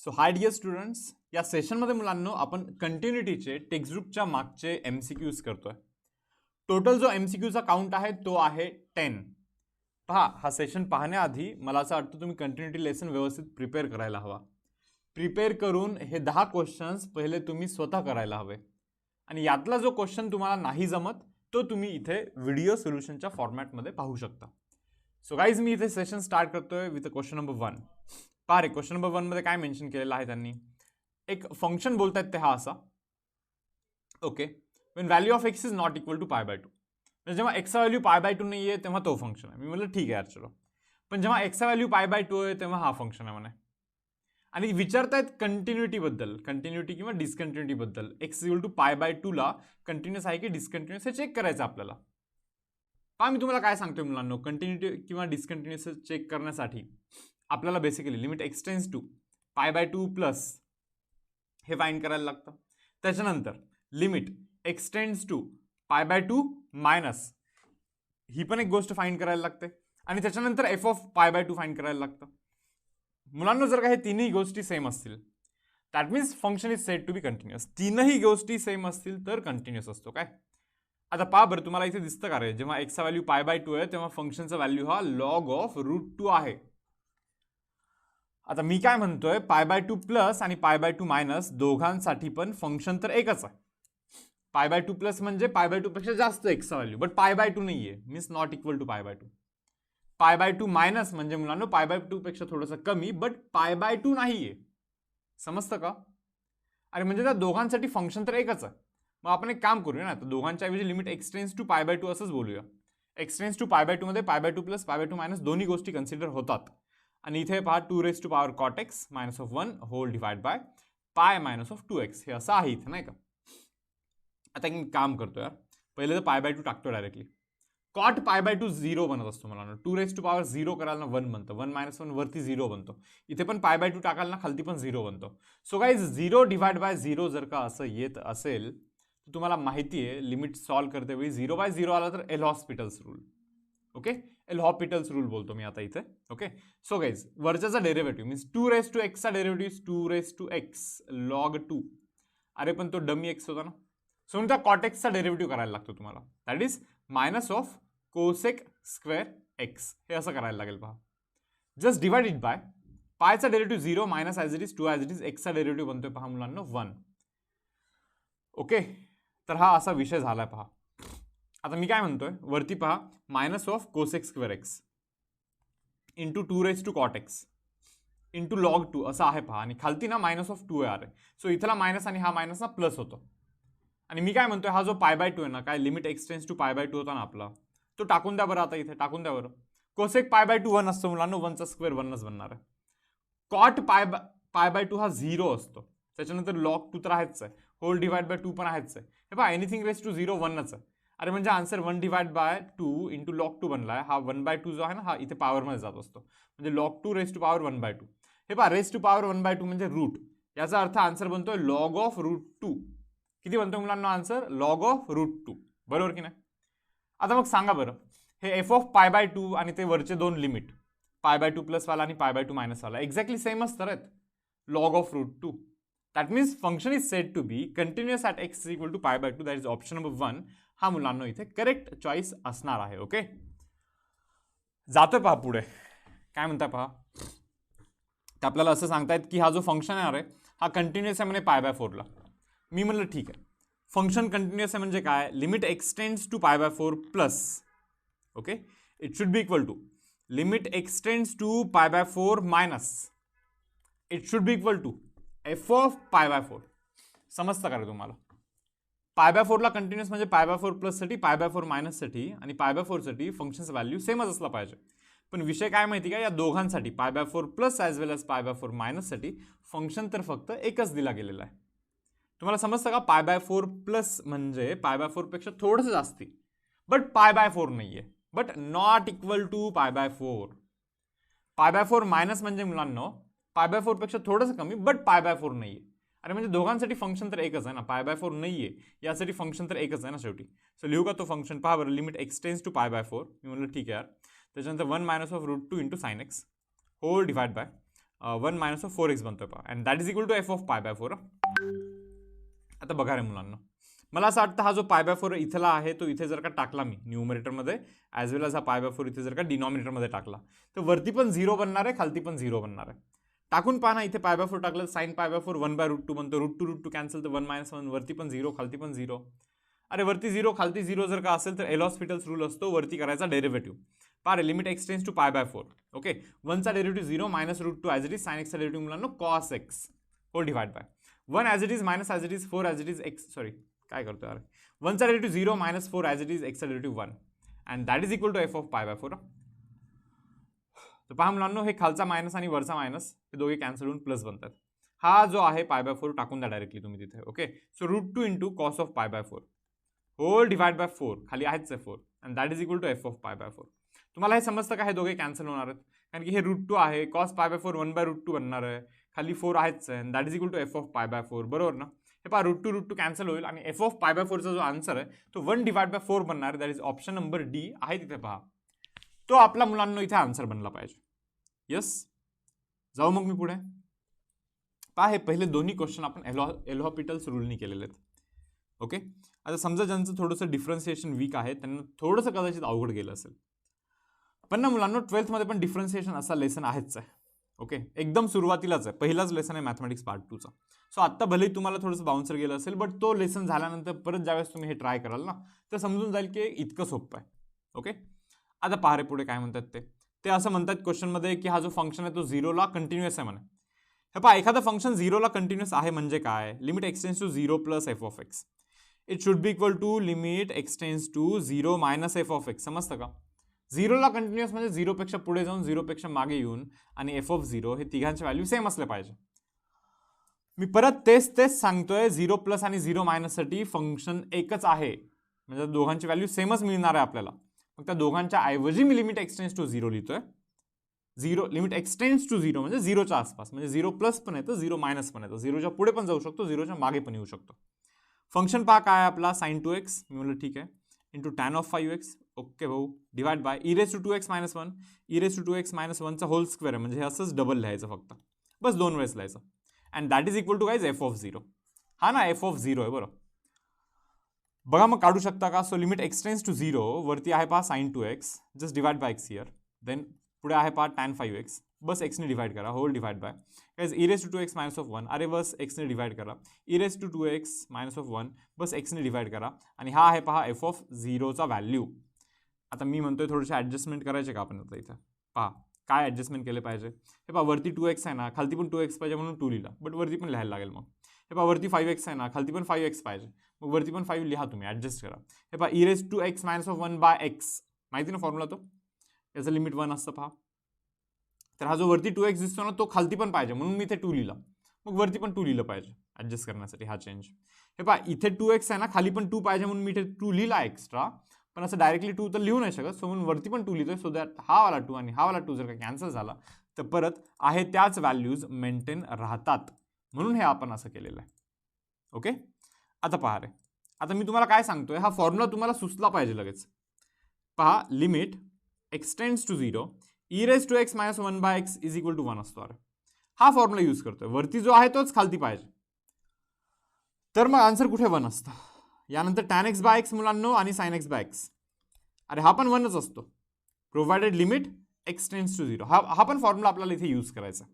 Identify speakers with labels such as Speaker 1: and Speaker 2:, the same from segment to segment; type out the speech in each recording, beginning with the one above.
Speaker 1: So hi dear students, या सेशनमध्ये मुलांनो आपण कंटिन्युटीचे टेक्स्टबुकच्या मागचे MCQs करतोय. टोटल जो MCQचा काउंट आहे तो आहे 10. पहा, हा सेशन पाहण्याआधी मला असं वाटतं तुम्ही कंटिन्युटी लेसन व्यवस्थित प्रिपेअर करायला हवा. प्रिपेअर करून हे 10 क्वेश्चन्स पहिले तुम्ही स्वतः करायला हवे आणि यातला जो क्वेश्चन तुम्हाला नाही जमत तो तुम्ही इथे व्हिडिओ सोल्युशनच्या फॉर्मॅटमध्ये पाहू शकता. सो गाईज, मी इथे सेशन स्टार्ट करतोय विथ क्वेश्चन नंबर 1. पहा रे, क्वेश्चन नंबर 1 मध्ये काय मेन्शन केलेलं आहे त्यांनी, एक फंक्शन बोलतायत ते हा असा, okay, when value of x is not equal to pi by 2. म्हणजे जेव्हा एक्सचा व्हॅल्यू पाय बाय 2 नाही आहे तेव्हा तो फंक्शन आहे. मी म्हटलं ठीक आहे यार चलो, पण जेव्हा एक्सचा व्हॅल्यू पाय बाय 2 आहे तेव्हा हा फंक्शन आहे म्हणे. आणि विचारतायत कंटिन्युटी बद्दल, कंटिन्युटी किंवा डिस्कंटिन्युटी बद्दल. X equal to pi by 2 ला कंटिन्युअस आहे की डिस्कंटिन्युअस हे चेक करायचं आपल्याला. पहा मी तुम्हाला काय सांगतोय मुलांनो, कंटिन्युटी किंवा डिस्कंटिन्युअस चेक करण्यासाठी आपल्याला basically limit x tends to pi by 2 plus हे फाइंड करायला लागतं. त्याच्यानंतर limit x tends to pi by 2 minus ही पण एक गोष्ट फाइंड करायला लागते. आणि त्याच्यानंतर F of pi by 2 find करायला लागतं. मुलांना जर का हे तिन्ही गोष्टी सेम असतील that means function is said to be continuous. तीनही गोष्टी सेम असतील तर कंटिन्युअस असतो. काय आता पहा बरं, तुम्हाला इथे दिसतं का रे, जेव्हा एक्सचा व्हॅल्यू पाय बाय 2 आहे तेव्हा फंक्शनचा व्हॅल्यू हा लॉग ऑफ √2 आहे. आता मी काय म्हणतोय, पाय बाय 2 प्लस आणि पाय बाय 2 मायनस दोघांसाठी पण फंक्शन तर एकच आहे. पाय बाय 2 प्लस म्हणजे पाय बाय 2 पेक्षा जास्त एक्सचा व्हॅल्यू, बट पाय बाय 2 नाहीये, means not equal to pi by 2. Pi by 2 minus म्हणजे मुलांनो पाय बाय 2 पेक्षा थोडंसं कमी, बट पाय बाय 2 नाहीये. समजतं का? अरे म्हणजे त्या दोघांसाठी फंक्शन तर एकच आहे. मग आपण एक काम करूया ना, तर दोघांच्या ऐवजी limit x tends to pi by 2 असंच बोलूया. एक्सटेंड्स टू पाय बाय 2 मध्ये pi by 2 plus pi by 2 minus दोन्ही गोष्टी कन्सिडर होतात. आणि इथे पहा 2 raise to power cot x minus of 1 whole divide by pi minus of 2x हे असं आहे इथे, नाही का? आता एक काम करतो यार, पहिले तर पाय बाय 2 टाकतो डायरेक्टली. कॉट पाय बाय 2 0 बनत असतो मला. 2 रेज टू पॉवर 0 करायला ना 1 बनतं, 1 मायनस 1 वरती 0 बनतो. इथे पण पाय बाय 2 टाकाल ना खालती पण 0 बनतो. सो गाईज 0 डिवाइड बाय 0 जर का असं येत असेल तर तुम्हाला माहिती आहे लिमिट सॉल्व्ह करते वेळी 0 बाय 0 आला तर L hospital's rule. Okay, L hospital's rule बोलतो मी आता इथे. ओके, सो गाईज वरच्याचा डेरिव्हेटिव्ह मीन्स 2 रेज टू एक्सचा derivative 2 raise to X log 2. अरे पण तो डमी एक्स होता ना, सो त्या कॉट एक्सचा डेरिव्हेटिव्ह करायला लागतो तुम्हाला. That is minus of cosec square X हे असं करायला लागेल. पहा, जस्ट डिवाइड इट बाय पायचा derivative 0 minus as it is 2 as it is एक्सचा डेरिव्हेटिव्ह बनतोय पहा मुलांना 1. ओके, तर हा असा विषय झालाय. पहा आता मी काय म्हणतोय, वरती पहा minus of cosec square x into 2 raise to cot x into log 2 असं आहे. पहा, आणि खालती ना मायनस ऑफ 2 आहे. सो इथला मायनस आणि हा मायनस ना प्लस होतो. आणि मी काय म्हणतोय, हा जो पाय बाय 2 आहे ना, काय limit x tends to pi by 2 होता ना आपला, तो टाकून द्या बरं. आता इथे टाकून द्या बरं. कोसेक पाय बाय 2 1 असतो मुलांना, 1चा स्क्वेअर 1च बनणार आहे. कॉट पाय बाय 2 हा 0 असतो. त्याच्यानंतर लॉग 2 तर आहेच आहे, होल डिवाइड बाय 2 पण आहेच आहे. हे पहा एनिथिंग रेज टू 0 1च आहे. अरे म्हणजे answer 1 divide by 2 into log 2 बनलाय. हा 1 बाय 2 जो आहे ना हा इथे पॉवरमध्ये जात असतो, म्हणजे log 2 raise to power 1 by 2. हे पहा रेज टू पॉवर 1 बाय 2 म्हणजे रूट, याचा अर्थ आन्सर बनतोय लॉग ऑफ √2. किती बनतोय मुलांना आन्सर? Log of √2. बरोबर की नाही? आता मग सांगा बरं, हे एफ ऑफ पाय बाय 2 आणि ते वरचे दोन लिमिट पाय बाय 2 प्लस वाला आणि पाय बाय 2 मायनस वाला एक्झॅक्टली सेम असतात आहेत, log of √2. That means function is said to be continuous at x equal to pi by 2. That is option number 1 हा मुलांना इथे करेक्ट चॉईस असणार आहे. ओके, जातोय पहा पुढे काय म्हणताय. पहा तर आपल्याला असं सांगतायत की हा जो फंक्शन आहे अरे हा कंटिन्युअस आहे म्हणे पाय बाय 4 ला. मी म्हणलं ठीक आहे, फंक्शन कंटिन्युअस आहे म्हणजे काय, limit x tends to pi by 4 plus, okay, it should be equal to limit x tends to pi by 4 minus it should be equal to F of pi by 4. समजतं का रे तुम्हाला? पाय बाय 4 ला कंटिन्युअस म्हणजे पाय बाय 4 प्लस साठी, पाय by 4 minus साठी आणि पाय बाय 4 साठी फंक्शनचा व्हॅल्यू सेमच असला पाहिजे. पण विषय काय माहिती का, या दोघांसाठी pi by 4 plus as well as pi by 4 minus साठी फंक्शन तर फक्त एकच दिला गेलेला आहे. तुम्हाला समजतं का? पाय बाय 4 प्लस म्हणजे पाय बाय 4 पेक्षा थोडंसं जास्ती, बट पाय बाय 4 नाहीये, but not equal to pi by 4. Pi by 4 minus म्हणजे मुलांना पाय बाय 4 पेक्षा थोडंसं कमी, बट पाय बाय 4 नाहीये. अरे म्हणजे दोघांसाठी फंक्शन तर एकच आहे ना, पाय बाय 4 नाहीये यासाठी फंक्शन तर एकच आहे ना शेवटी. सो लिहू का तो फंक्शन? पहा बरं, limit x tends to pi by 4. मी म्हणलं ठीक आहे यार. त्याच्यानंतर 1 minus of √2 into sine x whole divide by 1 minus of 4x बनतोय पहा, and that is equal to F of pi by 4. आता बघा रे मुलांना, मला असं वाटतं हा जो पाय बाय 4 इथला आहे तो इथे जर का टाकला मी न्यूमरेटरमध्ये ॲज वेल एज हा पाय बाय 4 इथे जर का डिनॉमिनेटरमध्ये टाकला तर वरती पण 0 बनणार आहे, खालती पण 0 बनणार आहे. टाकून पहा ना, इथे पाय बाय 4 टाकलं साइन पाय बाय 4 1/√2 बनतो, √2 कॅन्सल तर 1 - 1, वरती पण 0 खालती पण 0. अरे वरती 0 खालती 0 जर का असेल तर एल'हॉस्पिटल्स रूल असतो वरती करायचा डेरिव्हेटिव्ह. पारे limit x tends to pi by 4. Okay, 1चा derivative 0 -√2 as it is, sine एक्सचा डेरिव्हेटिव्ह मुलांना cos X whole divide by 1 as it is, minus as it is, 4 as it is X, sorry काय करतोय अरे, 1चा डेरिव्हेटिव्ह 0 -4 ॲज इट इज, एक्सचा derivative 1 and that is equal to F of pi by 4. तर पहा मुलांनो, हे खालचा मायनस आणि वरचा मायनस हे दोघे कॅन्सल होऊन प्लस बनतात. हा जो आहे पाय बाय 4 टाकून द्या डायरेक्टली तुम्ही तिथे. Okay, so √2 into cos of pi by 4 whole divide by 4, खाली आहेच आहे 4 and that is equal to F of pi by 4. तुम्हाला हे समजतं का हे दोघे कॅन्सल होणार आहेत, कारण की हे √2 आहे, कॉस पाय बाय 4 1/√2 बनणार आहे, खाली 4 आहेच आहे and that is equal to F of pi by 4. बरोबर ना? हे पहा √2 कॅन्सल होईल आणि एफ ऑफ पाय बाय 4चा जो आन्सर आहे तो 1 डिवाइड बाय 4 बनणार, that is option number D आहे तिथे पहा. तो आपला मुलांना इथे आन्सर बनला पाहिजे. येस, जाऊ मग मी पुढे. पहा हे पहिले दोन्ही क्वेश्चन आपण एल'हॉस्पिटल्स रूलनी केलेले आहेत. ओके, आता समजा ज्यांचं थोडंसं डिफरन्सिएशन वीक आहे त्यांना थोडंसं कदाचित अवघड गेलं असेल, पण ना मुलांना 12th मध्ये पण डिफरन्सिएशन असा लेसन आहेच आहे. ओके, एकदम सुरुवातीलाच आहे, पहिलाच लेसन आहे मॅथमॅटिक्स पार्ट 2चा. सो आत्ता भलेही तुम्हाला थोडंसं बाउन्सर गेलं असेल, बट तो लेसन झाल्यानंतर परत ज्यावेळेस तुम्ही हे ट्राय कराल ना तर समजून जाईल की इतकं सोपं आहे. ओके, आता पहा रे पुढे काय म्हणतात ते असं म्हणतात क्वेश्चनमध्ये की हा जो फंक्शन आहे तो 0ला कंटिन्युअस आहे म्हणे. हे पहा, एखादं फंक्शन 0ला कंटिन्युअस आहे म्हणजे काय, limit x tends to 0 plus f of x, it should be equal to limit x tends to 0 minus f of x. समजतं का? 0ला कंटिन्युअस म्हणजे 0 पेक्षा पुढे जाऊन 0 पेक्षा मागे येऊन आणि एफ ऑफ 0 हे तिघांचे व्हॅल्यू सेम असले पाहिजे. मी परत तेच सांगतोय, 0 प्लस आणि 0 मायनस साठी फंक्शन एकच आहे, म्हणजे दोघांची व्हॅल्यू सेमच मिळणार आहे आपल्याला. मग त्या दोघांच्या ऐवजी मी लिमिट एक्सटेंड्स टू 0 लिहितोय. 0 लिमिट एक्सटेंड्स टू 0 म्हणजे 0च्या आसपास, म्हणजे 0 प्लस पण येतं 0 मायनस पण येतं, 0च्या पुढे पण जाऊ शकतो 0च्या मागे पण येऊ शकतो. फंक्शन पहा काय आपला साइन 2x, मी म्हणलं ठीक आहे, into tan of 5x. Okay भाऊ, डिवाइड बाय e⁻²x - 1, e⁻²x - 1चा होल स्क्वेअर आहे, म्हणजे हे असंच डबल लिहायचं फक्त, बस 2 वेळेस लिहायचं and that is equal to guys f of 0. हा ना एफ ऑफ 0 आहे बरं. बघा मग काढू शकता का? सो लिमिट एक्सटेंड्स टू 0, वरती आहे पहा sine 2x, just divide by x here, then पुढे आहे पहा टॅन 5x, बस एक्सने डिवाइड करा, whole divide by guys e⁻²x - 1, अरे बस एक्सने डिवाइड करा, e⁻²x - 1, बस एक्सने डिवाइड करा आणि हा आहे पहा एफ ऑफ 0चा व्हॅल्यू. आता मी म्हणतोय थोडेसे ॲडजस्टमेंट करायचे का आपण आता इथं? पहा काय ॲडजस्टमेंट केले पाहिजे. हे पहा वरती 2x आहे ना, खालती पण 2x पाहिजे म्हणून 2 लिहिला, बट वरती पण लिहायला लागेल. मग हे पहा वरती 5x आहे ना, खालती पण 5x पाहिजे, मग वरती पण 5 लिहा, तुम्ही ॲडजस्ट करा. हे पहा e⁻² - 1 बाय एक्स, माहिती ना फॉर्म्युला तो, याचं लिमिट 1 असतं पहा. तर हा जो वरती 2x दिसतो ना तो खालती पण पाहिजे म्हणून मी इथे 2 लिहिला, मग वरती पण 2 लिहिलं पाहिजे ॲडजस्ट करण्यासाठी हा चेंज. हे पहा इथे 2x आहे ना, खाली पण 2 पाहिजे म्हणून मी इथे 2 लिहिला एक्स्ट्रा, पण असं डायरेक्टली 2 तर लिहू नाही शकत, सो म्हणून वरती पण 2 लिहितोय, सो दॅट हा वाला 2 आणि हा वाला 2 जर का कॅन्सल झाला तर परत आहे त्याच व्हॅल्यूज मेंटेन राहतात, म्हणून हे आपण असं केलेलं आहे. ओके, आता पहा रे, आता मी तुम्हाला काय सांगतोय, हा फॉर्म्युला तुम्हाला सुचला पाहिजे लगेच. पहा limit x tends to 0, e⁻² - 1 by x is equal to 1 असतो. अरे हा फॉर्म्युला यूज करतोय, वरती जो आहे तोच खालती पाहिजे, तर मग आन्सर कुठे 1 असतं. यानंतर tan x बाय एक्स मुलांनो आणि sin x बाय एक्स, अरे हा पण 1च असतो, प्रोव्हाइडेड लिमिट एक्सटेंड्स टू 0. हा पण फॉर्म्युला आपल्याला इथे यूज करायचा.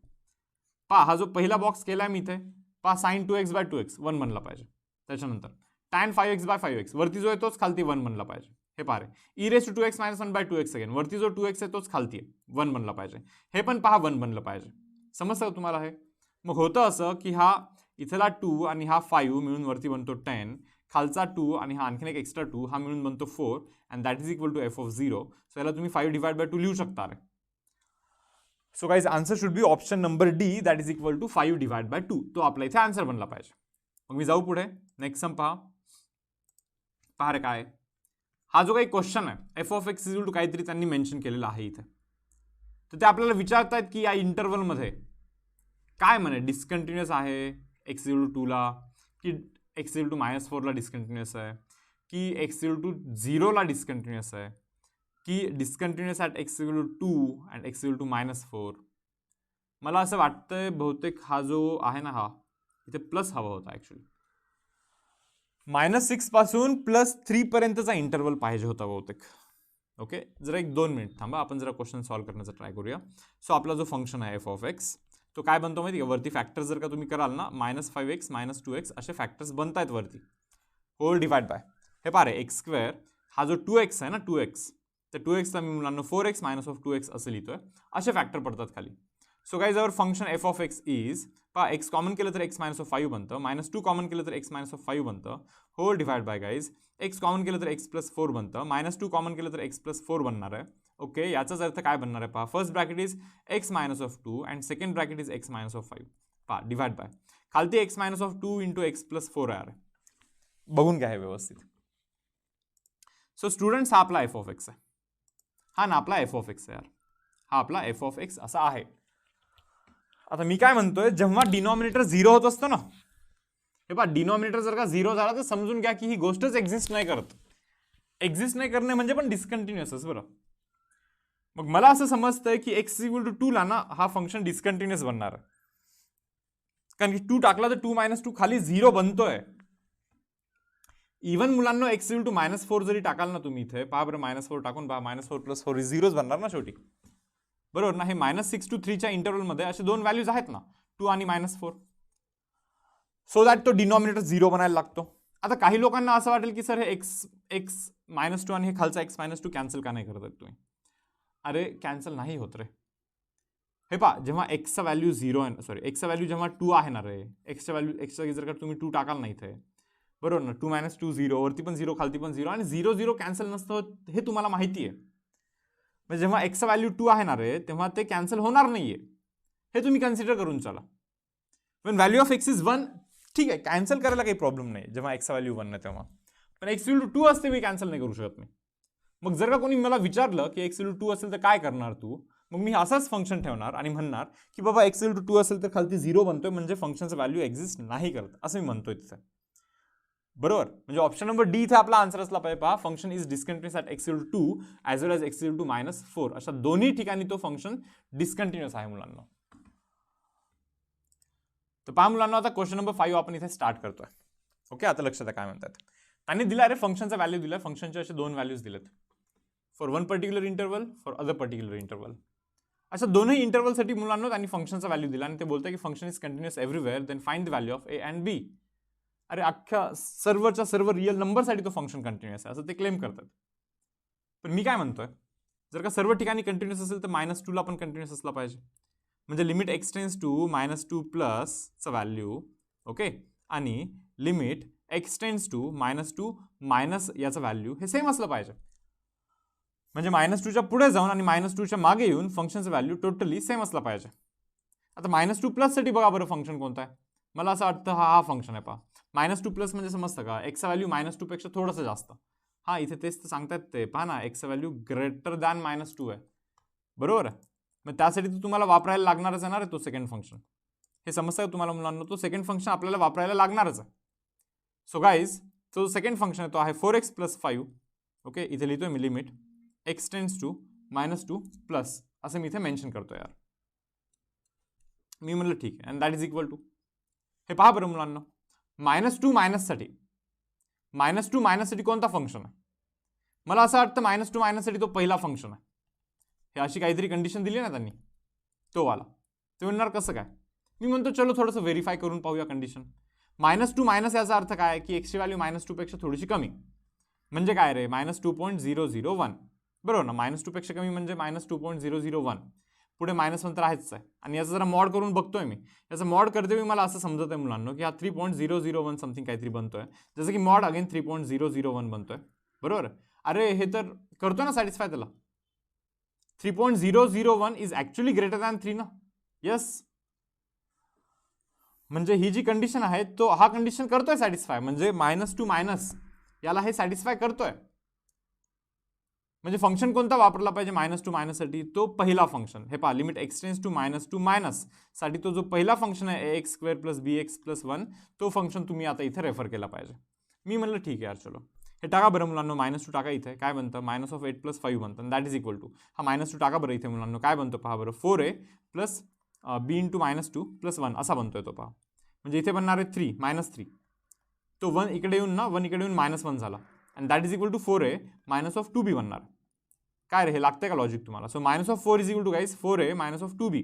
Speaker 1: पहा हा जो पहिला बॉक्स केलाय मी इथे, पहा sin 2x बाय 2x 1 बनला पाहिजे. त्याच्यानंतर tan 5x बाय 5x, वरती जो आहे तोच खालती 1 बनला पाहिजे. हे पहा रे, e⁻² - 1 बाय 2x अगेन, वरती जो 2x आहे तोच खालती आहे, 1 बनला पाहिजे. हे पण पहा 1 बनलं पाहिजे. समजतं तुम्हाला हे? मग होतं असं की हा इथला 2 आणि हा 5 मिळून वरती बनतो 10, खालचा 2 आणि हा आणखीन एक एक्स्ट्रा 2 हा मिळून बनतो 4 and that is equal to F of 0. So याला तुम्ही 5 डिवाइड बाय 2 लिहू शकता. रे so guys answer should be option number D, that is equal to 5 divide by 2. तो आपला इथे आन्सर बनला पाहिजे. मग मी जाऊ पुढे, नेक्स्ट सम पहा रे काय, हा जो काही क्वेश्चन आहे f of x is equal to काहीतरी त्यांनी मेन्शन केलेलं आहे इथे, तर ते आपल्याला विचारतायत की या इंटरवलमध्ये काय म्हणे, डिस्कंटिन्युअस आहे एक्स इक्वल टू 2ला, की एक्स इक्वल टू -4ला डिस्कंटिन्युअस आहे, की एक्स इक्वल टू 0ला डिस्कंटिन्युअस आहे, की discontinuous at x equal to 2 and X equal to -4. मला असं वाटतंय बहुतेक हा जो आहे ना हा इथे प्लस हवा होता ऍक्च्युली. -6 पासून +3 पर्यंतचा इंटरवल पाहिजे होता बहुतेक. ओके, जरा 1-2 मिनिट थांबा, आपण जरा क्वेश्चन सॉल्व्ह करण्याचा ट्राय करूया. सो आपला जो फंक्शन आहे f(x) तो काय बनतो माहिती आहे का, वरती फॅक्टर जर का तुम्ही कराल ना, -5x -2x असे फॅक्टर्स बनतायत वरती, होल डिवाइड बाय हे पारे x², हा जो 2x आहे ना 2x, तर 2xला मी मुलांना 4x -2x असं लिहितोय, असे फॅक्टर पडतात खाली. So guys our function f(x) is, पहा x कॉमन केलं तर x -5 बनतं, -2 कॉमन केलं तर x -5 बनतं, whole divide by guys x common केलं तर x +4 बनतं, -2 कॉमन केलं तर x +4 बनणार आहे. ओके, याचाच अर्थ काय बनणार आहे पहा, first bracket is x -2 and second bracket is x -5. पहा डिवाइड बाय खालती x -2 इंटू x +4 आहे. बघून घ्या हे व्यवस्थित. सो स्टुडंट्स हा आपला f(x) आहे, हा ना आपला f(x) आहे यार, हा आपला f(x) असा आहे. आता मी काय म्हणतोय, जेव्हा डिनॉमिनेटर 0 होत असतो ना, हे पहा डिनॉमिनेटर जर का 0 झाला तर समजून घ्या की ही गोष्टच एक्झिस्ट नाही करत. एक्झिस्ट नाही करणे म्हणजे पण डिस्कंटिन्युअस बरं. मग मला असं समजतंय की x = 2 ला ना हा फंक्शन डिस्कंटिन्युअस बनणार आहे, कारण की 2 टाकला तर 2 - 2 खाली 0 बनतोय. इव्हन मुलांना x = -4 जरी टाकाल ना तुम्ही इथे, पहा बरं -4 टाकून पहा, -4 + 4 0च बनणार ना शेवटी, बरोबर ना. हे -6 to 3 च्या इंटरवलमध्ये असे दोन व्हॅल्यूज आहेत ना, 2 आणि -4, सो दॅट तो डिनॉमिनेटर 0 बनायला लागतो. आता काही लोकांना असं वाटेल की सर हे x -2 आणि हे खालचा x -2 कॅन्सल का नाही करत आहेत तुम्ही? अरे कॅन्सल नाही होत रे. हे पहा, जेव्हा x चा व्हॅल्यू 0 आहे, सॉरी x चा व्हॅल्यू जेव्हा 2 आहे ना रे, x चा व्हॅल्यू x चा जर का तुम्ही 2 टाकाल ना इथे, बरोबर ना, 2 - 2 0, वरती पण 0 खालती पण 0, आणि 0 0 कॅन्सल नसतं हे तुम्हाला माहिती आहे. म्हणजे जेव्हा x चा व्हॅल्यू 2 आहे ना रे, तेव्हा ते कॅन्सल होणार नाहीये, हे तुम्ही कन्सिडर करून चला. पण व्हॅल्यू ऑफ x इज 1, ठीक आहे, कॅन्सल करायला काही प्रॉब्लेम नाही जेव्हा x चा व्हॅल्यू 1 आहे तेव्हा, पण x = 2 असते मी कॅन्सल नाही करू शकत मी. मग जर का कोणी मला विचारलं की x = 2 असेल तर काय करणार तू, मग मी असाच फंक्शन ठेवणार आणि म्हणणार की बाबा x = 2 असेल तर खालती 0 बनतोय, म्हणजे फंक्शनचं व्हॅल्यू एक्झिस्ट नाही करत असं मी म्हणतोय तिथे, बरोबर. म्हणजे ऑप्शन नंबर डी इथे आपला आन्सर असला पाहिजे, पहा function is discontinuous at x = 2 as well as x = -4, अशा दोन्ही ठिकाणी तो फंक्शन डिस्कंटिन्युअस आहे मुलांना. तर पहा मुलांना, आता क्वेश्चन नंबर 5 आपण इथे स्टार्ट करतोय. ओके, आता लक्षात काय म्हणतात. त्यांनी दिला अरे फंक्शनचा व्हॅल्यू दिला, फंक्शनचे असे दोन व्हॅल्यूज दिलेत, for one particular interval, for other particular interval. अशा दोन्ही इंटरवलसाठी मुलांना त्यांनी फंक्शनचा व्हॅल्यू दिला आणि ते बोलतात की function is continuous everywhere, then find the value of a and b. अरे अख्ख्या सर्वच्या सर्व रिअल नंबरसाठी तो फंक्शन कंटिन्युअस आहे असं ते क्लेम करतात. पण मी काय म्हणतोय, जर का सर्व ठिकाणी कंटिन्युअस असेल तर -2 ला पण कंटिन्युअस असला पाहिजे, म्हणजे limit x tends to -2 plus चा व्हॅल्यू, ओके, आणि limit x tends to -2 minus याचा व्हॅल्यू हे सेम असलं पाहिजे. म्हणजे -2 च्या पुढे जाऊन आणि -2 च्या मागे येऊन फंक्शनचं व्हॅल्यू टोटली सेम असला पाहिजे. आता -2 प्लस साठी बघा बरं फंक्शन कोणता आहे, मला असं वाटतं हा फंक्शन आहे. पहा -2 प्लस म्हणजे समजतं का, x चा व्हॅल्यू -2 पेक्षा थोडंसं जास्त. हा इथे तेच तर सांगतात ते, पहा ना, x चा व्हॅल्यू ग्रेटर दॅन -2 आहे, बरोबर आहे. मग त्यासाठी तर तुम्हाला वापरायला लागणारच आहे ना रे तो सेकंड फंक्शन, हे समजतं का तुम्हाला मुलांना, तो सेकंड फंक्शन आपल्याला वापरायला लागणारच आहे. सो गाईज तो सेकंड फंक्शन आहे तो आहे 4x + 5. ओके, इथे लिहितोय मी limit x tends to -2 plus असं मी इथे मेन्शन करतो यार. मी म्हणलं ठीक आहे, and that is equal to, हे पहा बरं मुलांना, -2 मायनससाठी कोणता फंक्शन आहे, मला असं वाटतं -2 मायनससाठी तो पहिला फंक्शन आहे. हे अशी काहीतरी कंडिशन दिली ना त्यांनी, तो वाला. ते म्हणणार कसं काय, मी म्हणतो चलो थोडंसं व्हेरीफाय करून पाहूया कंडिशन. -2 मायनस याचा अर्थ काय की x ची व्हॅल्यू -2 पेक्षा थोडीशी कमी, म्हणजे काय रे -2.001, बरोबर ना. -2 पेक्षा कमी म्हणजे -2.001, पुढे -1 तर आहेच आहे, आणि याचं जरा मॉड करून बघतोय मी, याचं मॉड करते मी, मला असं समजत आहे मुलांना की हा 3.001 समथिंग काहीतरी बनतोय, जसं की मॉड अगेन 3.001 बनतोय, बरोबर. अरे हे तर करतोय ना सॅटिस्फाय त्याला, 3.001 इज ॲक्च्युअली ग्रेटर दॅन 3 ना, यस. म्हणजे ही जी कंडिशन आहे तो हा कंडिशन करतोय सॅटिस्फाय, म्हणजे -2 मायनस याला हे सॅटिस्फाय करतोय. म्हणजे फंक्शन कोणता वापरला पाहिजे -2 मायनससाठी, तो पहिला फंक्शन. हे पहा limit x tends to -2 minus साठी तो जो पहिला फंक्शन आहे ax² + bx + 1, तो फंक्शन तुम्ही आता इथे रेफर केला पाहिजे. मी म्हणलं ठीक आहे यार चलो, हे टाका बरं मुलांना, -2 टाका इथे, काय बनतं -8 + 5 बनतं, दॅट इज इक्वल टू, हा -2 टाका बरं इथे मुलांना, काय बनतं पहा बरं 4a + बी इंटू -2 + 1 असा बनतोय तो पहा. म्हणजे इथे बनणार आहे 3 -3. तो 1 इकडे येऊन ना 1 इकडे येऊन -1 झाला and that is equal to 4a -2b बनणार. काय रे हे लागतंय का लॉजिक तुम्हाला? So -4 is equal to guys 4a -2b.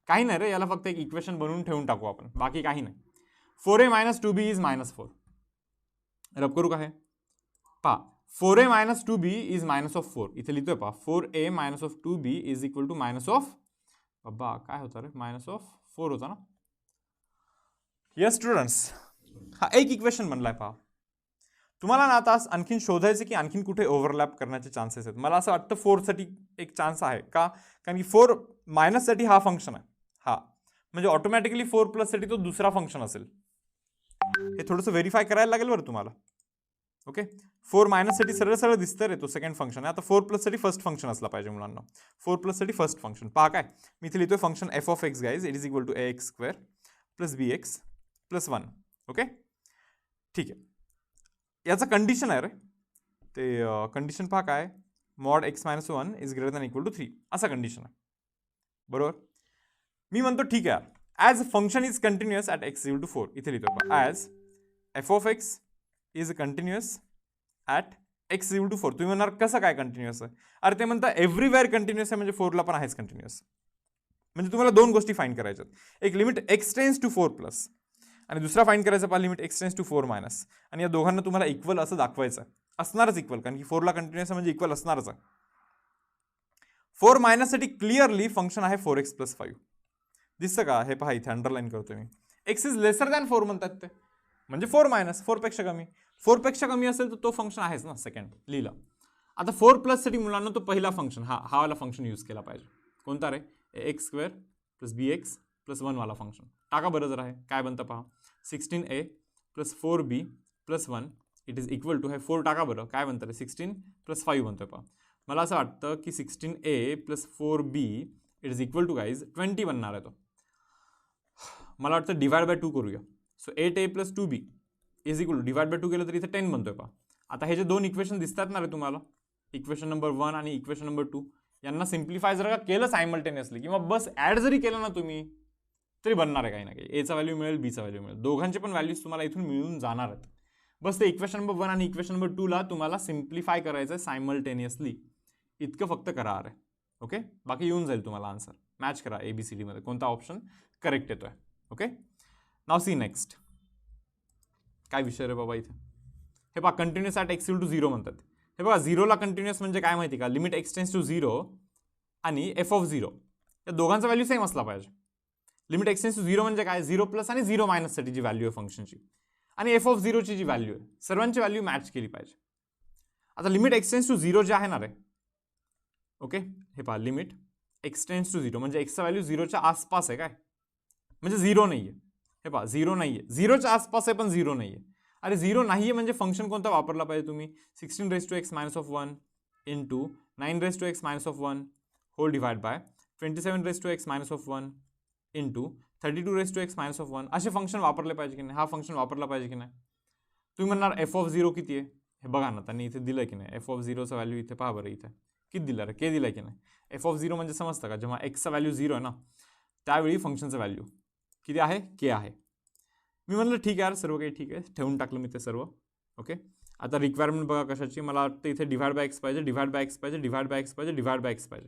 Speaker 1: काही नाही रे, याला फक्त एक इक्वेशन बनवून ठेवून टाकू आपण, बाकी काही नाही. 4a -2b is -4. रब करू का हे? पहा 4a -2b इज -4. इथे लिहितोय पहा 4a -2b is equal to बाबा काय होतं रे, -4 होता ना. येस स्टुडंट्स, हा एक इक्वेशन बनलाय पहा. तुम्हाला ना आता आणखीन शोधायचं की आणखीन कुठे ओव्हरलॅप करण्याचे चान्सेस आहेत. मला असं वाटतं 4 साठी एक चान्स आहे का, कारण की 4 मायनस साठी हा फंक्शन आहे. हा म्हणजे ऑटोमॅटिकली 4 + साठी तो दुसरा फंक्शन असेल. हे थोडंसं व्हेरीफाय करायला लागेल बरं तुम्हाला. ओके, 4 मायनस साठी सरळ सरळ दिसतं रे, तो सेकंड फंक्शन आहे. आता 4 + साठी फर्स्ट फंक्शन असला पाहिजे मुलांना. 4 + साठी फर्स्ट फंक्शन पहा काय, मी इथे लिहितोय function f(x) guys, it is equal to ax² + bx + 1. Okay ठीक आहे. याचा कंडिशन आहे रे, ते कंडिशन पहा काय, mod x - 1 is greater than equal to 3 असा कंडिशन आहे. बरोबर. मी म्हणतो ठीक आहे, as function is continuous at x equal to 4. इथे लिहितो as f(x) is continuous at x equal to 4. तुम्ही म्हणणार कसं काय कंटिन्युअस आहे? अरे ते म्हणता एव्हरीवेअर कंटिन्युअस आहे, म्हणजे 4ला पण आहेच कंटिन्युअस. म्हणजे तुम्हाला दोन गोष्टी फाईंड करायच्यात. एक लिमिट x टेन्स टू 4+ आणि दुसरा फाईंड करायचा पहा लिमिट x टेन्स टू 4-. आणि या दोघांना तुम्हाला इक्वल असं दाखवायचं आहे. असणारच इक्वल, कारण की 4ला कंटिन्युअस म्हणजे इक्वल असणारच आहे. 4- साठी क्लिअरली फंक्शन आहे 4x + 5. दिसतं का? हे पहा इथे अंडरलाईन करतोय मी. x इज लेसर दॅन 4 म्हणतात ते, म्हणजे 4- 4 पेक्षा कमी. 4 पेक्षा कमी असेल तर तो फंक्शन आहेच ना, सेकंड लिहिला. आता 4+ साठी मुलांना तो पहिला फंक्शन हा वाला फंक्शन यूज केला पाहिजे. कोणता रे? x² + bx + 1 वाला फंक्शन. टाका बरं जरा आहे काय बनतं पहा. 16a + 4b + 1 it is equal to, हे 4 टाका बरं काय बनतं रे, 16 + 5 बनतोय पहा. मला असं वाटतं की 16a + 4b it is equal to guys 20 बनणार आहे तो. मला वाटतं /2 करूया. So 8a + 2b is equal to /2 केलं तर इथे 10 बनतोय पहा. आता हे जे दोन इक्वेशन दिसतात ना रे तुम्हाला, इक्वेशन नंबर 1 आणि इक्वेशन नंबर 2, यांना सिम्प्लिफाय जर का केलं सायमल्टेनियसली किंवा बस ॲड जरी केलं ना तुम्ही, तरी बनणार आहे काही ना काही. एचा व्हॅल्यू मिळेल, बीचा व्हॅल्यू मिळेल, दोघांचे पण व्हॅल्यूज तुम्हाला इथून मिळून जाणार आहेत. बस ते इक्वेशन नंबर 1 आणि इक्वेशन नंबर 2ला तुम्हाला सिम्प्लिफाय करायचं आहे सायमल्टेनियसली, इतकं फक्त करा आहे. ओके, बाकी येऊन जाईल तुम्हाला आन्सर. मॅच करा ABCD मध्ये कोणता ऑप्शन करेक्ट येतोय. Okay, now see next. काय विषय रे बाबा इथे? हे पहा continuous at x equal to 0 म्हणतात. हे बघा 0ला कंटिन्युअस म्हणजे काय माहिती का, लिमिट x टेन्स टू 0 आणि f(0) या दोघांचा व्हॅल्यू सेम असला पाहिजे. लिमिट x टेन्स टू 0 म्हणजे काय, 0+ आणि 0- साठी जी व्हॅल्यू आहे फंक्शनची, आणि f(0) ची जी व्हॅल्यू आहे, सर्वांची व्हॅल्यू मॅच केली पाहिजे. आता लिमिट x टेन्स टू 0 जे आहे ना रे, ओके हे पहा लिमिट x टेन्स टू 0 म्हणजे x चा व्हॅल्यू 0च्या आसपास आहे काय, म्हणजे 0 नाही आहे. हे पहा 0 नाही आहे, 0च्या आसपास आहे पण 0 नाही आहे. अरे 0 नाही आहे म्हणजे फंक्शन कोणता वापरला पाहिजे तुम्ही, 16 raised to x - 1 into 9 raised to x - 1 whole divide by 27 raised to x - 1 into 32 raised to x - 1 असे फंक्शन वापरले पाहिजे की नाही, हा फंक्शन वापरला पाहिजे की नाही. तुम्ही म्हणणार f(0) किती आहे, हे बघा ना त्यांनी इथे दिलं की नाही. f(0)चा व्हॅल्यू इथे पहा बरं, इथे किती दिला रे, k दिलाय की नाही. f(0) म्हणजे समजतं का, जेव्हा x चा व्हॅल्यू 0 आहे ना त्यावेळी फंक्शनचं व्हॅल्यू किती आहे, k आहे. मी म्हणलं ठीक आहे यार, सर्व काही ठीक आहे, ठेवून टाकलं मी ते सर्व. ओके, आता रिक्वायरमेंट बघा कशाची, मला वाटतं इथे /x पाहिजे, /x पाहिजे, /x पाहिजे, /x पाहिजे.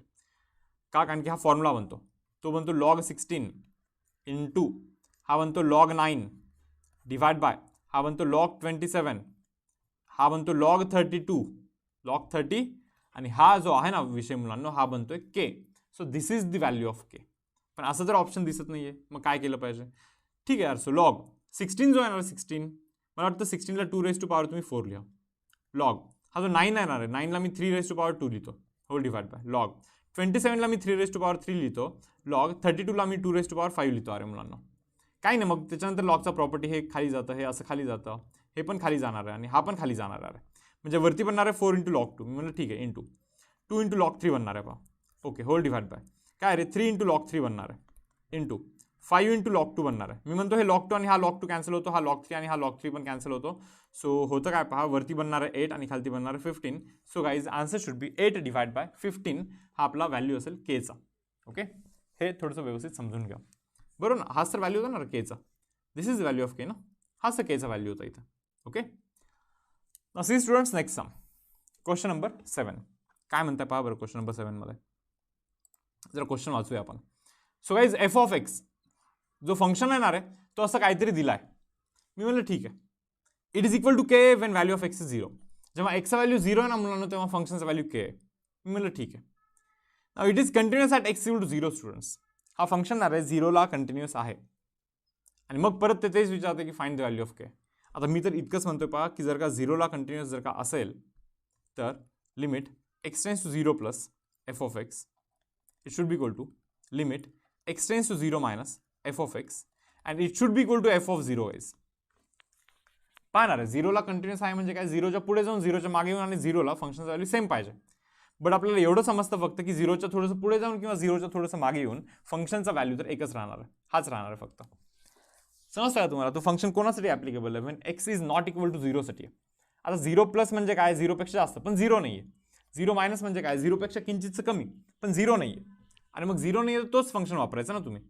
Speaker 1: का, कारण की हा फॉर्म्युला बनतो, तो बनतो log 16 इंटू हा बनतो log 9 डिवाइड बाय हा बनतो log 27, हा बनतो log 30 आणि हा जो आहे ना विषय मुलांना हा बनतोय k. So this is the value of k. पण असं जर ऑप्शन दिसत नाहीये मग काय केलं पाहिजे. ठीक आहे यार, सो log 16 जो आहे ना 16, मला वाटतं 16ला 2 raised to power तुम्ही 4 लिहा. log हा जो 9 येणार आहे, 9ला मी 3 raised to power 2 लिहितो होल डिवाइड बाय log 27ला मी 3 raised to power 3 लिहितो, log 32ला me 2 raised to power 5 लिहितो. अरे मुलांना काही नाही, मग त्याच्यानंतर लॉगचा प्रॉपर्टी हे खाली जातं, हे असं खाली जातं, हे पण खाली जाणार आहे आणि हा पण खाली जाणार आहे. म्हणजे वरती बनणार आहे 4 × log 2. मी म्हणलं ठीक आहे, इंटू 2 × log 3 बनणार आहे पहा. ओके, होल डिवाइड बाय काय रे 3 × log 3 बनणार आहे इंटू 5 × log 2 बनणार आहे. मी म्हणतो हे log 2 आणि हा log 2 कॅन्सल होतो, हा log 3 आणि हा log 3 पण कॅन्सल होतो. सो होतं काय पहा, वरती बनणार आहे 8 आणि खालती बनणार आहे 15. सो गाईज आन्सर शुड बी 8 / 15. हा आपला व्हॅल्यू असेल k चा. ओके, हे थोडंसं व्यवस्थित समजून घ्या. बरोबर ना, हाच तर व्हॅल्यू होता ना केचा. This is value of K ना, हाच तर केचा व्हॅल्यू होता इथं. Okay, see students, next sum, question number 7. काय म्हणताय पहा बरं क्वेश्चन नंबर 7 मध्ये. जरा क्वेश्चन वाचूया आपण. So guys, F of x जो फंक्शन येणार आहे तो असं काहीतरी दिलाय. मी म्हणलं ठीक आहे, it is equal to K when value of x is 0. जेव्हा एक्सचा व्हॅल्यू 0 आहे ना मुलांना, तेव्हा फंक्शनचा व्हॅल्यू के आहे. मी म्हणलं ठीक आहे. Now it is continuous at x equal to 0 students. हा फंक्शन आहे 0ला कंटिन्युअस आहे. आणि मग परत ते तेच विचारते की find the value of K. आता मी तर इतकंच म्हणतोय पहा की जर का 0ला कंटिन्युअस जर का असेल तर limit x tends to 0 plus f of x it should be equal to limit x tends to 0 minus f of x and it should be equal to F of 0 is. पाहणार आहे 0ला continuous आहे म्हणजे काय, 0च्या पुढे जाऊन 0च्या मागे येऊन आणि 0ला फंक्शनचा व्हॅल्यू सेम पाहिजे. बट आपल्याला एवढं समजतं फक्त की 0च्या थोडंसं पुढे जाऊन किंवा 0च्या थोडंसं मागे येऊन फंक्शनचा व्हॅल्यू तर एकच राहणार आहे, हाच राहणार आहे फक्त. समजतं का तुम्हाला, तो फंक्शन कोणासाठी ॲप्लिकेबल आहे, when x is not equal to 0 साठी. आता 0 प्लस म्हणजे काय, 0 पेक्षा जास्त पण 0 नाही आहे. 0 मायनस म्हणजे काय, 0 पेक्षा किंचितचं कमी पण 0 नाही आहे. आणि मग 0 नाही आहे तोच फंक्शन वापरायचा ना तुम्ही.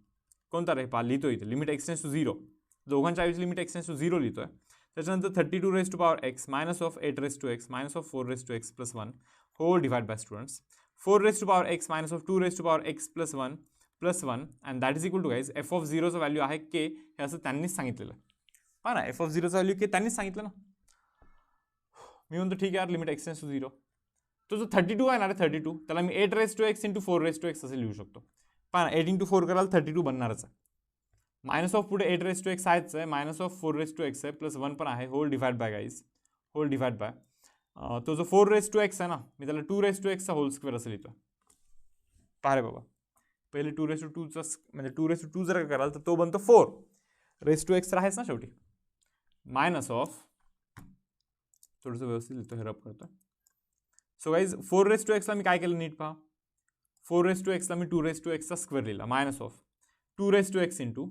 Speaker 1: कोणता रे, पहा लिहितो इथे लिमिट एक्स टेन्स टू 0, दोघांच्या ऐवजी लिमिट एक्स टेन्स टू 0 लिहितोय. त्याच्यानंतर 32 raise to power X minus of 8 raise to x minus of 4 raise to X plus 1 whole divide by students 4 raise to power X minus of 2 raise to power X plus 1 and that is equal to guys F of 0चं value आहे K, हे असं त्यांनीच सांगितलेलं. हा ना, F of 0चं value K त्यांनीच सांगितलं ना. मी म्हणतो ठीक आहे यार, लिमिट एक्स टेन्स टू 0. तो जो 32 आहे ना रे 32, त्याला मी 8 raise to x into 4 raise to x असे लिहू शकतो. पहा ना, 8 इंटू 4 कराल 32 बनणारच आहे. मायनस ऑफ पुढे 8 रेस टू एक्स आहेच आहे, minus of 4 raise to x आहे प्लस 1 पण आहे, whole divide by guys, whole divide by. तो जो 4 रेस टू एक्स आहे ना, मी त्याला 2 रेस टू एक्सचा होल स्क्वेअर असं लिहितो. पहा रे बाबा, पहिले 2 रेस टू 2चा म्हणजे 2 रेस टू 2 जर कराल तर तो बनतो 4 रेस टू एक्स तर आहेच ना शेवटी. मायनस ऑफ, थोडंसं व्यवस्थित लिहितो, हे रब करतो. सो गाईज 4 रेस टू एक्सला मी काय केलं नीट पहा, 4 रेस टू एक्सला मी 2 रेस टू एक्सचा स्क्वेअर लिहिला minus of 2 raise to x into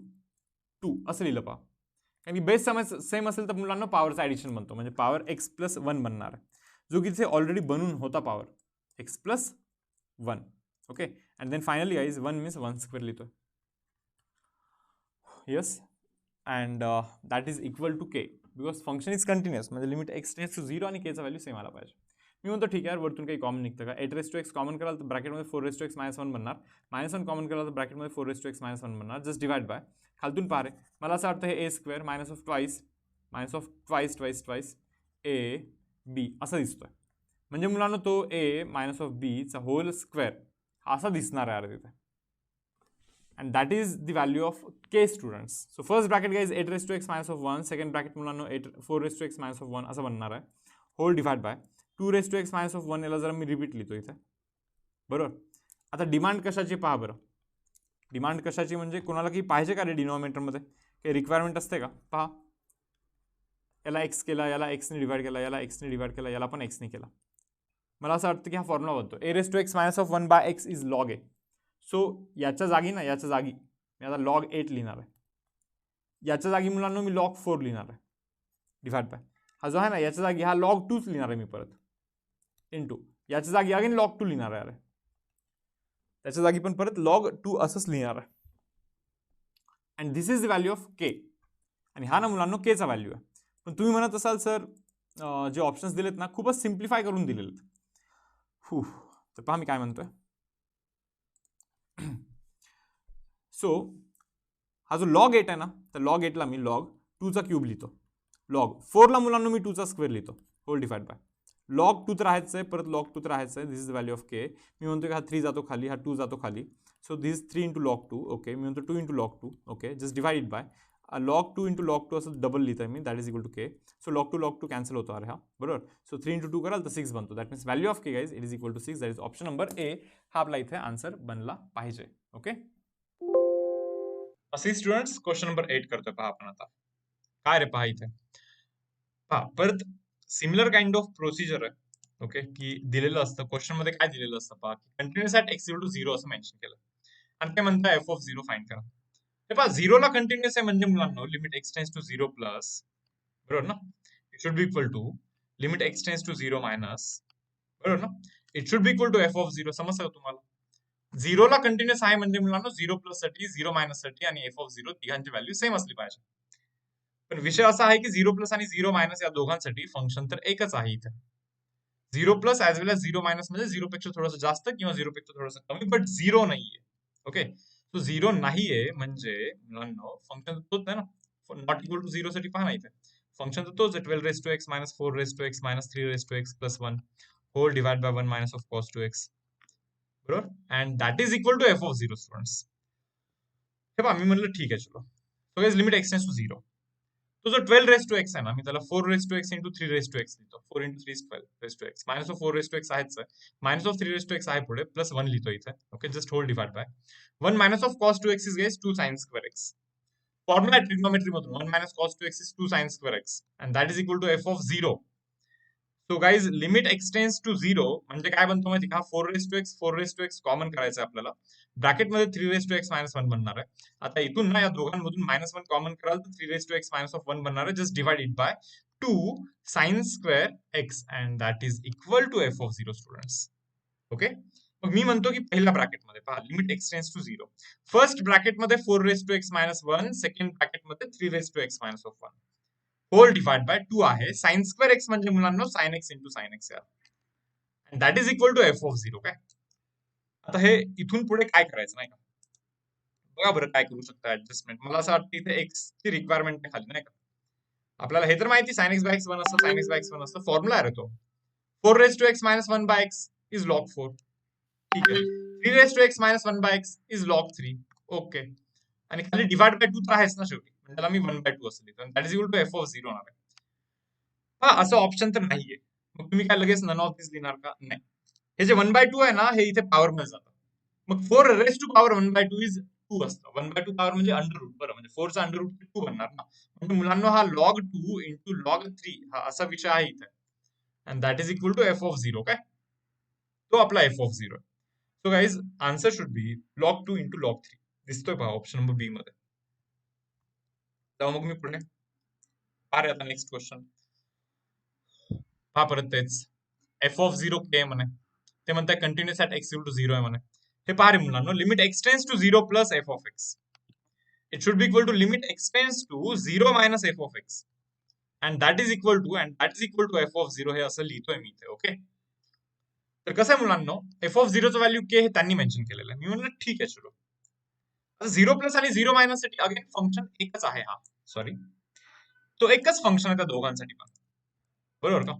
Speaker 1: 2 असं लिहिलं पहा. कारण की बेस सेम असेल तर मुलांना पॉवरचा ॲडिशन बनतो, म्हणजे पॉवर एक्स प्लस 1 बनणार आहे, जो की तिथे ऑलरेडी बनून होता power X plus 1. Okay, and then finally guys 1 means 1 square लिहितो. Yes, and that is equal to K because function is continuous, म्हणजे लिमिट एक्स टेन्स टू 0 आणि केचा व्हॅल्यू सेम आला पाहिजे. मी म्हणतो ठीक आहे, वरतून काही कॉमन निघतं का, 8 रेस टू एक्स कॉमन कराल तर ब्रॅकेटमध्ये 4 रेस टू एक्स मायनस 1 बनणार, मायनस 1 कॉमन कराल तर ब्रॅकेटमध्ये 4 रेस टू एक्स मायनस 1 बनणार, जस्ट डिवाइड बाय. खालतून पहा रे, मला असं वाटतं हे A square minus of twice A B असं दिसतोय. म्हणजे मुलांना तो ए मायनस ऑफ बीचा होल स्क्वेअर असा दिसणार आहे अरे तिथे. And that is the value of K students. So first bracket guys 8 raise to x minus of 1, second bracket मुलांना 4 raise to x minus of 1 असं बनणार आहे, whole divide by 2 raise to x minus of 1. याला जरा मी repeat लिहितो इथे, बरोबर. आता डिमांड कशाची पहा बरं, डिमांड कशाची म्हणजे कोणाला काही पाहिजे का रे डिनॉमिनेटरमध्ये, काही रिक्वायरमेंट असते का. पहा, याला एक्स केला, याला एक्सने डिवाइड केला, याला एक्सने डिवाइड केला, याला पण एक्सने केला. मला असं वाटतं की हा फॉर्म्युला बनतो A raise to x minus of 1 by x is log A. So याच्या जागी ना, याच्या जागी मी आता लॉग 8 लिहिणार आहे, याच्या जागी मुलांना मी लॉग 4 लिहिणार आहे डिवाइड बाय. हा जो आहे ना याच्या जागी हा लॉग 2च लिहिणार आहे मी परत, इंटू याच्या जागी अगेन लॉग 2 लिहिणार आहे, त्याच्या जागी पण परत लॉग 2 असंच लिहिणार आहे. And this is the value of K. आणि हा ना मुलांना केचा व्हॅल्यू आहे. पण तुम्ही म्हणत असाल सर जे ऑप्शन्स दिलेत ना खूपच सिम्प्लिफाय करून दिलेत. तर पहा मी काय म्हणतोय. सो हा जो लॉग 8 आहे ना, तर लॉग 8ला मी लॉग 2चा क्यूब लिहितो, लॉग 4ला मुलांना मी 2चा स्क्वेअर लिहितो, होल डिवाइड बाय. लॉग 2 तर राहायचं आहे, परत लॉग 2 तर राहायचं आहे. दिस इज द व्हॅल्यू ऑफ के. मी म्हणतो की हा 3 जातो खाली, हा 2 जातो खाली. So this 3 into log 2. Okay, मी म्हणतो 2 into log 2. Okay, just divide by log 2 into log 2 असं डबल लिहितं मी, that is equal to K. So log 2 cancel होतो अरे हा, बरोबर. सो 3 इंटू 2 कराल तर 6 बनतो, that means value of K guys it is equal to 6. That is option number A हा आपला इथे आन्सर बनला पाहिजे. ओके, असे स्टुडंट्स क्वेश्चन नंबर 8 करतोय पहा आपण आता. काय रे पहा इथे, पहा परत सिमिलर काइंड ऑफ प्रोसिजर आहे. ओके, की दिलेलं असतं क्वेश्चन मध्ये काय दिलेलं असतं पहा, continuous at x equal to 0 असं मेन्शन केलं आणि ते म्हणता एफ ऑफ 0 फाइंड करा. हे पहा 0ला कंटिन्युअस आहे म्हणजे मुलांना limit x tends to 0 plus, बरोबर ना, it should be equal to limit x tends to 0 minus, बरोबर ना, it should be equal to F of 0. समजतं का तुम्हाला. झिरोला कंटिन्युअस आहे म्हणजे मुलांना झिरो प्लस साठी, झिरो मायनस साठी आणि एफ ऑफ झिरो तिघांची व्हॅल्यू सेम असली पाहिजे. पण विषय असा आहे की झिरो प्लस आणि झिरो मायनस या दोघांसाठी फंक्शन तर एकच आहे इथे. झिरो प्लस ऍज वेल एज झिरो मायनस म्हणजे झिरो पेक्षा थोडंसं जास्त किंवा झिरो पेक्षा थोडंसं कमी, बट झिरो नाहीये. ओके, तो झिरो नाहीये म्हणजे मुलांना फंक्शन तोच आहे ना. नॉट इक्वल टू झिरो साठी पहा ना इथे फंक्शन तर तोच आहे, 12 raise to x minus 4 raise to x minus 3 raise to X plus 1 whole divide by 1 minus of cos two X, बरोबर. And that is equal to F of zero students. हे पहा मी म्हणलं ठीक आहे चलो, so guys limit x tends to zero. तो जो 12 रेस टू एक्स आहे ना, मी त्याला 4 raise to x into 3 raise to x लिहितो. 4 into 3 12 raise to x minus of 4 raise to x आहेच आहे, minus of 3 raise to x आहे पुढे, प्लस 1 लिहितो इथे. Okay, just whole divide by 1 minus of cos two x is guys 2 sine square x. Formula trigonometry मधून 1 minus cos two x is 2 sine square X and that is equal to F of zero. So guys limit x tends to zero म्हणजे काय बनतो माहिती का, 4 raise to x common करायचं आहे आपल्याला, ब्रॅकेटमध्ये 3 raise to x minus 1 बनणार आहे. आता इथून ना या दोघांमधून मायनस 1 कॉमन कराल तर 3 raise to x minus of 1 बनणार आहे, just divide it by 2 sine square X and that is equal to F of zero students. Okay, मग मी म्हणतो की पहिल्या ब्रॅकेटमध्ये पहा limit x tends to zero. First ब्रॅकेटमध्ये 4 raise to x minus 1, second ब्रॅकेटमध्ये 3 raise to x minus of 1 whole divide by 2 आहे. साइन स्क्वेअर एक्स म्हणजे मुलांना sine x into sine x यार, that is equal to F of zero. काय आता हे इथून पुढे काय करायचं नाही का, बघा बरं काय करू शकता ऍडजस्टमेंट. मला असं वाटतं इथे एक्स ची रिक्वायरमेंट खाली नाही का, आपल्याला हे तर माहिती साइन एक्स बाय एक्स 1 असतं, साइन एक्स बाय एक्स 1 असतं, फॉर्म्युला आहे तो 4 raise to x minus 1 by x is log 4. ठीक आहे, 3 raise to x minus 1 by x is log 3. Okay, आणि खाली डिवाइड बाय 2 तर आहेच ना शेवटी, म्हणजे त्याला मी 1 बाय 2 असं लिहितो, that is equal to F of zero होणार आहे. हा असं ऑप्शन तर नाहीये, मग तुम्ही काय लगेच नन ऑफ दिस लिहिणार का, नाही. हे जे 1 बाय 2 आहे ना हे इथे पॉवर मध्ये जातं, मग 4 raise to power 1 by 2 is 2 असतं. 1 बाय 2 पॉवर म्हणजे अंडर रूट, बरं म्हणजे 4 चा अंडर रूट 2 बनणार ना, म्हणजे मुलांना हा लॉग 2 इंटू लॉग 3 हा असा विषय आहे इथे, and that is equal to F of zero. काय तो आपला f of zero. So guys answer should be log 2 into log 3. दिसतोय पहा ऑप्शन नंबर बी मध्ये. तेव्हा मग मी पुढे पार आता नेक्स्ट क्वेश्चन पहा, परत तेच एफ ऑफ झिरो के म्हणे, ते म्हणताय continuous at x equal to zero आहे म्हणे. हे पहा रे मुलांना, limit x tends to zero plus f of x, it should be equal to limit x tends to zero minus f of x and that is equal to F of zero. हे असं लिहितोय मी इथे. ओके, तर कसं आहे मुलांना, एफ ऑफ झिरोचं व्हॅल्यू के हे त्यांनी मेन्शन केलेलं आहे, मी म्हणलं ठीक आहे चलो. आता झिरो प्लस आणि झिरो मायनस साठी अगेन फंक्शन एकच आहे, हा सॉरी तो एकच फंक्शन आहे त्या दोघांसाठी पण, बरोबर का.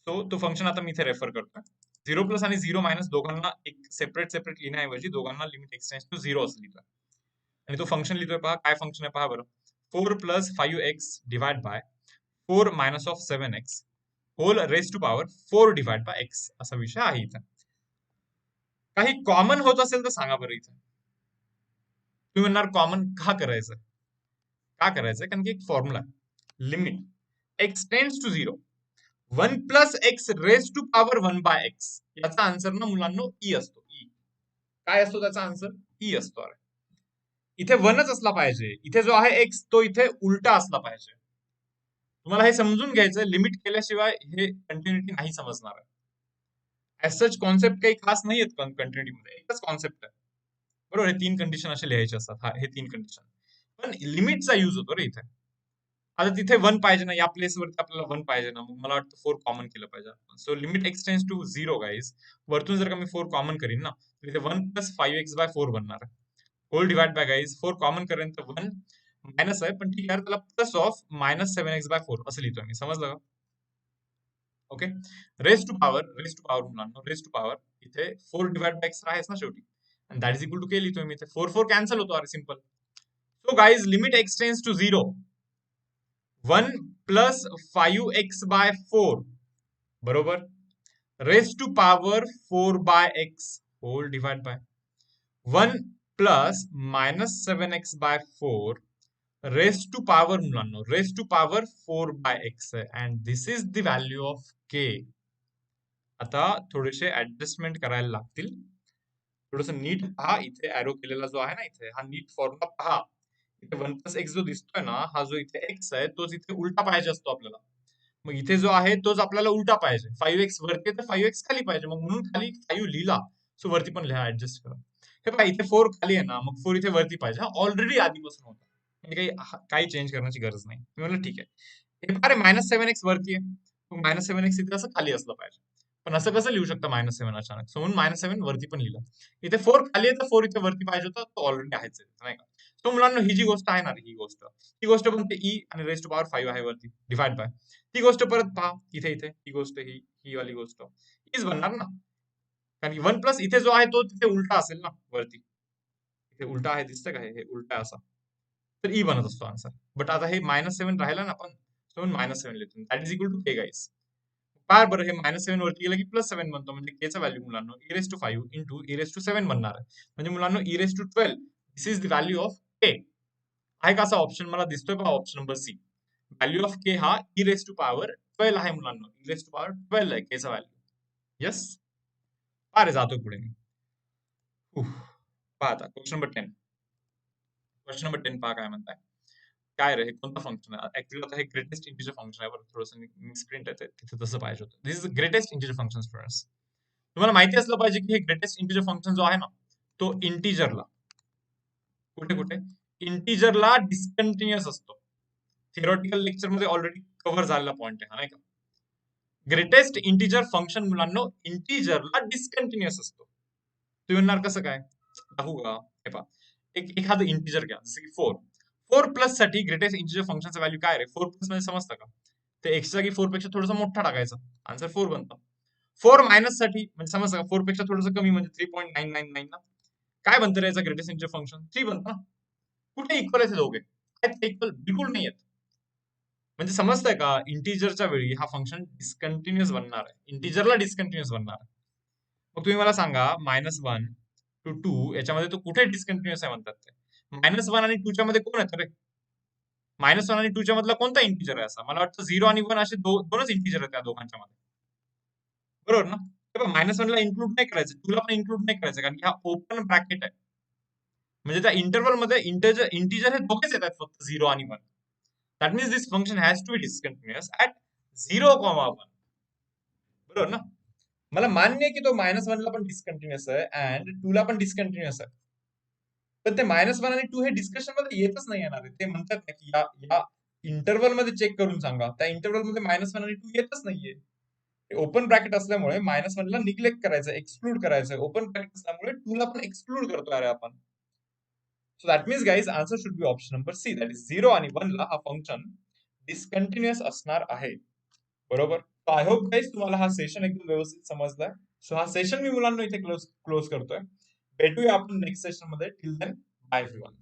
Speaker 1: सो तो फंक्शन आता मी इथे रेफर करतोय. झिरो प्लस आणि झिरो मायनस दोघांना एक सेपरेट लिहिण्याऐवजी दोघांना लिमिट एक्सटेंड्स टू झिरो असं लिहितोय, आणि तो फंक्शन लिहितोय पहा. काय फंक्शन आहे पहा बरं, 4 plus 5x divide by 4 minus of 7x whole raise to power 4 divide by x असा विषय आहे इथे. काही कॉमन होत असेल तर सांगा बरं इथे. तुम्ही म्हणणार कॉमन का करायचं, कारण की एक formula limit x tends to zero 1 plus x raise to power 1 by x, याचा आन्सर ना मुलांना ई असतो. ई काय असतो त्याचा आन्सर, ई असतो. अरे इथे 1च असला पाहिजे, इथे जो आहे एक्स तो इथे उलटा असला पाहिजे. तुम्हाला हे समजून घ्यायचं, लिमिट केल्याशिवाय हे कंटिन्युटी नाही समजणार आहे. ऍज सच कॉन्सेप्ट काही खास नाही आहेत कंटिन्युटी मध्ये, एकच कॉन्सेप्ट आहे, बरोबर. हे 3 कंडिशन असे लिहायचे असतात, हे 3 कंडिशन, पण लिमिटचा युज होतो रे इथे. आता तिथे 1 पाहिजे ना, या प्लेसवरती आपल्याला 1 पाहिजे ना, मग मला वाटतं 4 कॉमन केलं पाहिजे. So limit x tends to zero guys, वरतून जर का मी 4 कॉमन करीन ना, तर इथे 1 प्लस 5x बाय 4 बनणार आहे, whole divide by guys 4 common करेन तर 1 मायनस आहे, पण ठीक आहे त्याला plus of minus 7x by 4 असं लिहितोय मी, समजलं का. ओके, रेस टू पॉवर मुलांना, रेस टू पॉवर इथे 4 डिवाइड बाय x आहेच ना शेवटी, आणि that is equal to k लिहितोय मी इथे. 4 4 कॅन्सल होतो, अरे simple. So guys limit x tends to zero 1 plus 5x by 4 बरोबर raise to power 4 by x whole divide by 1 plus minus 7x by 4 raise to power मुलांना, raise to power 4 by x and this is the value of K. आता थोडेसे adjustment करायला लागतील, थोडस नीट पहा. इथे arrow केलेला जो आहे ना इथे, हा नीट फॉर्म्युला पहा. इथे 1 प्लस एक्स जो दिसतोय ना, हा जो इथे एक्स आहे तोच इथे उलटा पाहिजे असतो आपल्याला, मग इथे जो आहे तोच आपल्याला उलटा पाहिजे. 5x वरती तर 5x खाली पाहिजे, मग म्हणून खाली 5 लिहिला, सो वरती पण लिहा, ऍडजस्ट करा. हे पहा इथे 4 खाली आहे ना, मग 4 इथे वरती पाहिजे. हा ऑलरेडी आधीपासून होता, म्हणजे काही चेंज करण्याची गरज नाही. मी म्हणलं ठीक आहे. हे पहा रे, -7x वरती आहे, मग -7x इथे असं खाली असलं पाहिजे. पण असं कसं लिहू शकता -7 अचानक? सो म्हणून -7 वरती पण लिहिलं. इथे 4 खाली आहे, तर 4 इथे वरती पाहिजे होतं, तो ऑलरेडी आहेच आहे, नाही का? तो मुलांना ही जी गोष्ट आहे ना, ही गोष्ट पण ते e आणि रेस्ट टू पॉवर 5 आहे वरती, डिवाइड बाय. ती गोष्ट परत पहा इथे इथे, ही गोष्ट ही वाली गोष्ट हीच बनणार ना, कारण की 1 प्लस इथे जो आहे तो तिथे उलटा असेल ना वरती. इथे उलटा आहे, दिसतं का? हे उलटा आहे असा, तर ई बनत असतो आन्सर. बट आता हे -7 राहिला ना, आपण म्हणून -7 लिहितो. दॅट इज इक्वल टू के गाईस. पहा बरं, हे -7 वरती गेलं की +7 बनतो, म्हणजे केचा व्हॅल्यू मुलांनो e5 इंटू e7 बनणार आहे. म्हणजे मुलांनो e12 this is the value of K. आहे का असा ऑप्शन मला दिसतोय पहा, option number C. Value of K हा e12 आहे मुलांनो, e12 आहे केचा व्हॅल्यू. येस, पहा रे, जातोय पुढे मी. पहा आता क्वेश्चन नंबर 10. क्वेश्चन नंबर 10 पहा काय म्हणताय. काय रे, हे कोणतं फंक्शन आहे? ऍक्च्युअली आता हे ग्रेटेस्ट इंटिजर फंक्शन आहे. बरं, थोडंसं मिसप्रिंट आहे तिथे, तसं पाहिजे होतं. This is greatest integer function for us. तुम्हाला माहिती असलं पाहिजे की हे ग्रेटेस्ट इंटिजर फंक्शन जो आहे ना, तो इंटिजरला कुठे कुठे इंटिजरला डिस्कंटिन्युअस असतो. थिअरॉटिकल लेक्चर मध्ये ऑलरेडी कव्हर झालेला पॉईंट आहे हा, नाही का? ग्रेटेस्ट इंटिजर फंक्शन मुलांनो इंटिजरला डिस्कंटिन्युअस असतो. तुम्ही म्हणणार कसं काय? दाखवू का? हे पहा, एखादं इंटिजर घ्या, जसं की 4. 4 प्लस साठी ग्रेटेस्ट इंटिजर फंक्शनचं व्हॅल्यू काय रे? 4 प्लस म्हणजे समजतं का? ते एक्स जागी 4 पेक्षा थोडंसं मोठा टाकायचं, आन्सर 4 बनतं. 4 मायनस साठी म्हणजे समजतं का? 4 पेक्षा थोडंसं कमी म्हणजे 3.999 ना. काय बनतं रे याचं ग्रेटेस्ट इंटिजर फंक्शन? 3 बनतं ना. कुठे इक्वल आहेत हे दोघे? आहेत ते इक्वल? बिलकुल नाही आहेत. म्हणजे समजतंय का? इंटिजरच्या वेळी हा फंक्शन डिस्कंटिन्युअस बनणार आहे, इंटिजरला डिस्कंटिन्युअस बनणार आहे. मग तुम्ही मला सांगा, -1 to 2 याच्यामध्ये तो कुठे डिस्कंटिन्युअस आहे म्हणतात ते? -1 आणि 2 च्या मध्ये कोण येतं रे? -1 आणि 2 च्या मधला कोणता इंटिजर आहे असा? मला वाटतं 0 आणि 1 असे दोनच इंटिजर आहेत त्या दोघांच्या मध्ये, बरोबर ना? -1 ला इन्क्लूड नाही करायचं, 2 ला पण इन्क्लूड नाही करायचं, कारण की हा ओपन ब्रॅकेट आहे. म्हणजे त्या इंटरवल मध्ये इंटिजर हे दोघेच येतात, फक्त 0 आणि 1. That means this function has to be discontinuous at 0,1. बरोबर ना? मला मान्य आहे की तो -1 ला पण डिस्कंटिन्युअस आहे अँड 2 ला पण डिस्कंटिन्युअस आहे. पण ते -1 आणि 2 हे डिस्कशन मध्ये येतच नाही येणार आहे. ते म्हणतात ना की या इंटरवल मध्ये चेक करून सांगा. त्या इंटरवल मध्ये -1 आणि 2 येतच नाहीये. ओपन ब्रॅकेट असल्यामुळे -1 ला निग्लेक्ट करायचं, एक्सक्लूड करायचं. ओपन ब्रॅकेट असल्यामुळे 2 ला पण एक्सक्लूड करतोय अरे आपण. So that means guys answer should be option number c. That is 0 आणि 1 ला हा फंक्शन डिस्कंटिन्युअस असणार आहे. बरोबर? आय होप गाईज तुम्हाला हा सेशन एकदम व्यवस्थित समजलाय. सो हा सेशन मी मुलांना इथे क्लोज करतोय. भेटूया आपण नेक्स्ट सेशन मध्ये. Till then, bye everyone.